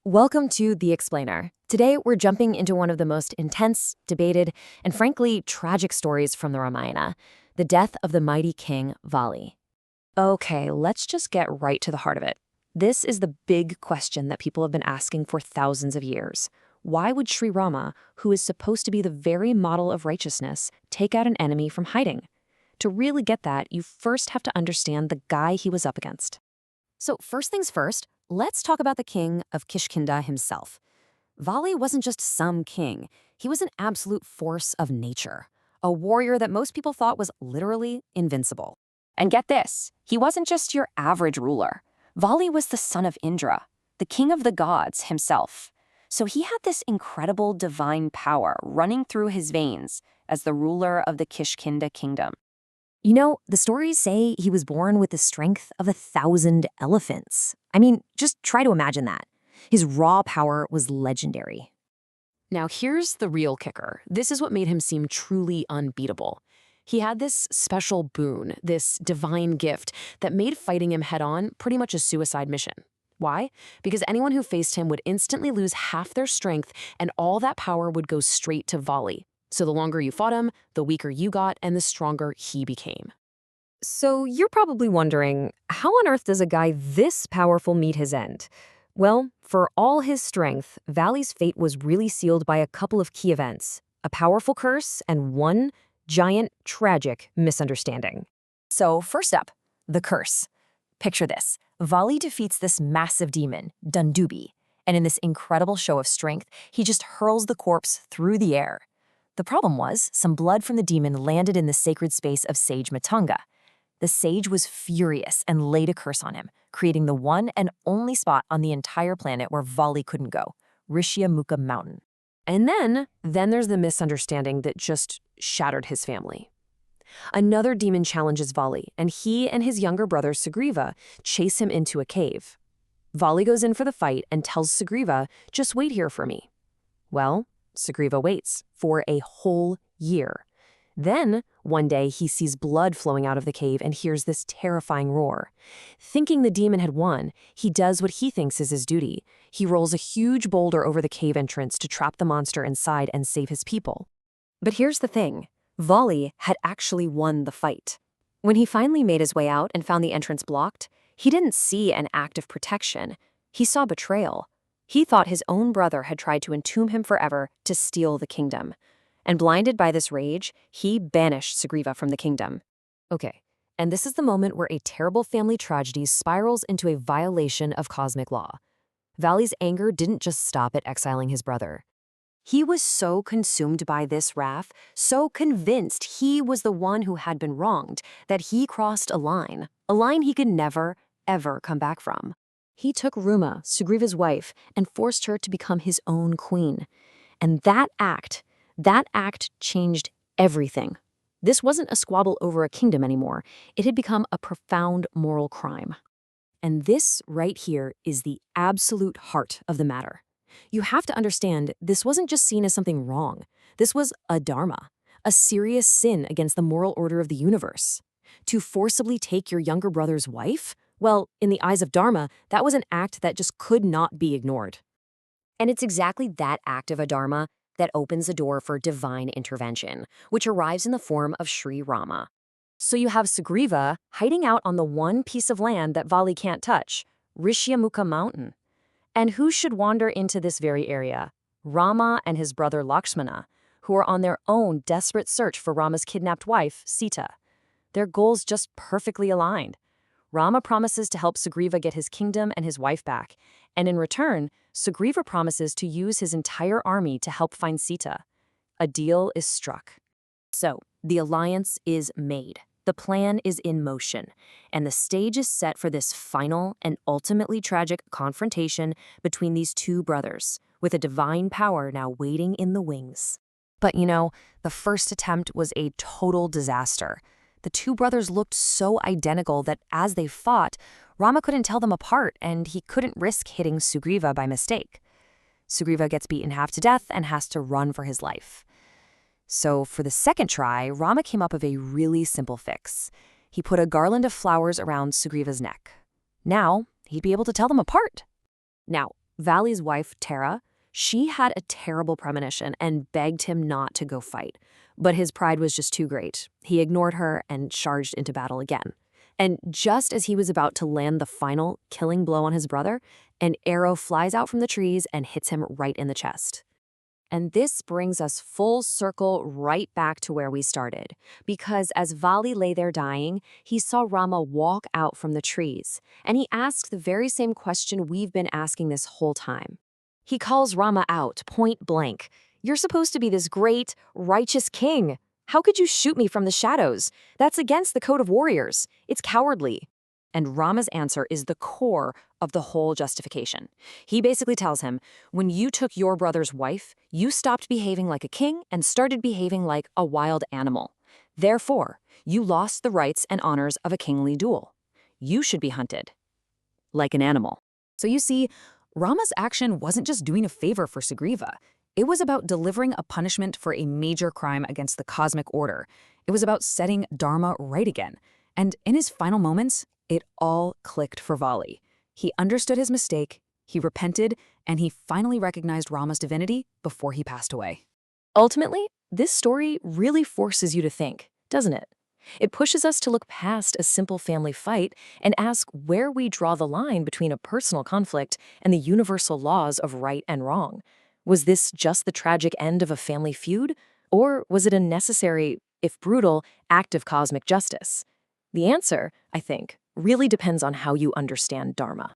Welcome to The Explainer. Today, we're jumping into one of the most intense, debated, and frankly, tragic stories from the Ramayana, the death of the mighty king Vali. Okay, let's just get right to the heart of it. This is the big question that people have been asking for thousands of years. Why would Sri Rama, who is supposed to be the very model of righteousness, take out an enemy from hiding? To really get that, you first have to understand the guy he was up against. So first things first, let's talk about the king of Kishkinda himself. Vali wasn't just some king. He was an absolute force of nature, a warrior that most people thought was literally invincible. And get this, he wasn't just your average ruler. Vali was the son of Indra, the king of the gods himself. So he had this incredible divine power running through his veins as the ruler of the Kishkinda kingdom. You know, the stories say he was born with the strength of 1,000 elephants. I mean, just try to imagine that. His raw power was legendary. Now, here's the real kicker. This is what made him seem truly unbeatable. He had this special boon, this divine gift, that made fighting him head-on pretty much a suicide mission. Why? Because anyone who faced him would instantly lose half their strength, and all that power would go straight to Vali. So the longer you fought him, the weaker you got, and the stronger he became. So you're probably wondering, how on earth does a guy this powerful meet his end? Well, for all his strength, Vali's fate was really sealed by a couple of key events, a powerful curse and one giant, tragic misunderstanding. So first up, the curse. Picture this. Vali defeats this massive demon, Dundubi, and in this incredible show of strength, he just hurls the corpse through the air. The problem was, some blood from the demon landed in the sacred space of sage Matanga. The sage was furious and laid a curse on him, creating the one and only spot on the entire planet where Vali couldn't go, Rishyamukha Mountain. And then there's the misunderstanding that just shattered his family. Another demon challenges Vali, and he and his younger brother Sugriva chase him into a cave. Vali goes in for the fight and tells Sugriva, "Just wait here for me." Well, Sugriva waits for a whole year. Then, one day, he sees blood flowing out of the cave and hears this terrifying roar. Thinking the demon had won, he does what he thinks is his duty. He rolls a huge boulder over the cave entrance to trap the monster inside and save his people. But here's the thing. Vali had actually won the fight. When he finally made his way out and found the entrance blocked, he didn't see an act of protection. He saw betrayal. He thought his own brother had tried to entomb him forever to steal the kingdom. And blinded by this rage, he banished Sugriva from the kingdom. Okay, and this is the moment where a terrible family tragedy spirals into a violation of cosmic law. Vali's anger didn't just stop at exiling his brother. He was so consumed by this wrath, so convinced he was the one who had been wronged, that he crossed a line he could never, ever come back from. He took Rama, Sugriva's wife, and forced her to become his own queen. And that act changed everything. This wasn't a squabble over a kingdom anymore. It had become a profound moral crime. And this right here is the absolute heart of the matter. You have to understand, this wasn't just seen as something wrong. This was a dharma, a serious sin against the moral order of the universe. To forcibly take your younger brother's wife? Well, in the eyes of Dharma, that was an act that just could not be ignored. And it's exactly that act of adharma that opens the door for divine intervention, which arrives in the form of Sri Rama. So you have Sugriva hiding out on the one piece of land that Vali can't touch, Rishyamukha Mountain. And who should wander into this very area? Rama and his brother Lakshmana, who are on their own desperate search for Rama's kidnapped wife, Sita. Their goals just perfectly aligned. Rama promises to help Sugriva get his kingdom and his wife back, and in return, Sugriva promises to use his entire army to help find Sita. A deal is struck. So, the alliance is made. The plan is in motion, and the stage is set for this final and ultimately tragic confrontation between these two brothers, with a divine power now waiting in the wings. But you know, the first attempt was a total disaster. The two brothers looked so identical that as they fought, Rama couldn't tell them apart, and he couldn't risk hitting Sugriva by mistake. Sugriva gets beaten half to death and has to run for his life. So for the second try, Rama came up with a really simple fix. He put a garland of flowers around Sugriva's neck. Now, he'd be able to tell them apart. Now, Vali's wife, Tara, she had a terrible premonition and begged him not to go fight. But his pride was just too great. He ignored her and charged into battle again. And just as he was about to land the final killing blow on his brother, an arrow flies out from the trees and hits him right in the chest. And this brings us full circle right back to where we started. Because as Vali lay there dying, he saw Rama walk out from the trees. And he asked the very same question we've been asking this whole time. He calls Rama out, point blank. "You're supposed to be this great, righteous king. How could you shoot me from the shadows? That's against the code of warriors. It's cowardly." And Rama's answer is the core of the whole justification. He basically tells him, when you took your brother's wife, you stopped behaving like a king and started behaving like a wild animal. Therefore, you lost the rights and honors of a kingly duel. You should be hunted like an animal. So you see, Rama's action wasn't just doing a favor for Sugriva. It was about delivering a punishment for a major crime against the cosmic order. It was about setting Dharma right again. And in his final moments, it all clicked for Vali. He understood his mistake, he repented, and he finally recognized Rama's divinity before he passed away. Ultimately, this story really forces you to think, doesn't it? It pushes us to look past a simple family fight and ask where we draw the line between a personal conflict and the universal laws of right and wrong. Was this just the tragic end of a family feud, or was it a necessary, if brutal, act of cosmic justice? The answer, I think, really depends on how you understand Dharma.